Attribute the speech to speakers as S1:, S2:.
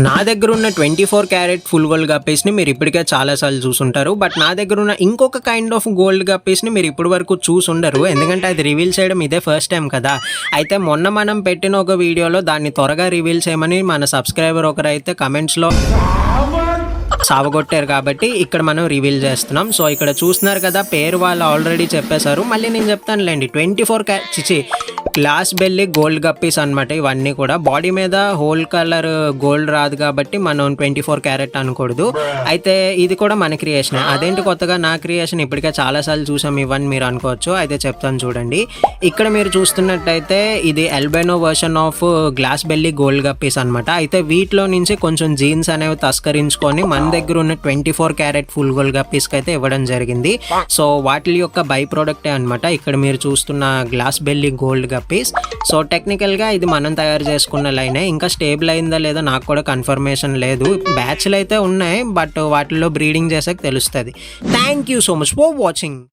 S1: నా దగ్గర ఉన్న 24 క్యారెట్ ఫుల్ గోల్డ్ గప్పీస్‌ని మీరు ఇప్పటికే చాలా సార్లు చూసుంటారు. బట్ నా దగ్గర ఉన్న ఇంకొక కైండ్ ఆఫ్ గోల్డ్ గప్పీస్‌ని మీరు ఇప్పటి వరకు చూసుండరు. ఎందుకంటే అది రివీల్ చేయడం ఇదే ఫస్ట్ టైం కదా! అయితే మొన్న మనం పెట్టిన ఒక వీడియోలో దాన్ని త్వరగా రివీల్ చేయమని మన సబ్స్క్రైబర్ ఒకరైతే కమెంట్స్‌లో సావగొట్టారు కాబట్టి ఇక్కడ మనం రివీల్ చేస్తున్నాం. సో ఇక్కడ చూస్తున్నారు కదా, పేరు వాళ్ళు ఆల్రెడీ చెప్పేశారు. మళ్ళీ నేను చెప్తానులేండి. 24 గ్లాస్ బెల్లి గోల్డ్ గప్పీస్ అనమాట ఇవన్నీ కూడా. బాడీ మీద హోల్ కలర్ గోల్డ్ రాదు కాబట్టి మనం 24 క్యారెట్ అనకూడదు. అయితే ఇది కూడా మన క్రియేషన్. అదేంటి కొత్తగా నా క్రియేషన్, ఇప్పటికే చాలాసార్లు చూసాం ఇవన్నీ మీరు అనుకోవచ్చు. అయితే చెప్తాను చూడండి. ఇక్కడ మీరు చూస్తున్నట్టయితే ఇది albino version of glass belly gold guppies అనమాట. అయితే వీటిలో నుంచి కొంచెం జీన్స్ అనేవి తస్కరించుకొని మన దగ్గర ఉన్న 24 క్యారెట్ ఫుల్ గోల్డ్ గప్పీస్కి అయితే ఇవ్వడం జరిగింది. సో వాటి యొక్క బై ప్రోడక్టే అనమాట ఇక్కడ మీరు చూస్తున్న glass belly gold guppies. So టెక్నికల్గా ఇది మనం తయారు చేసుకున్న లైనే. ఇంకా స్టేబుల్ అయిందా లేదా నాకు కూడా కన్ఫర్మేషన్ లేదు. బ్యాచ్లు అయితే ఉన్నాయి, బట్ వాటిల్లో బ్రీడింగ్ చేసాక తెలుస్తుంది. Thank you so much for watching.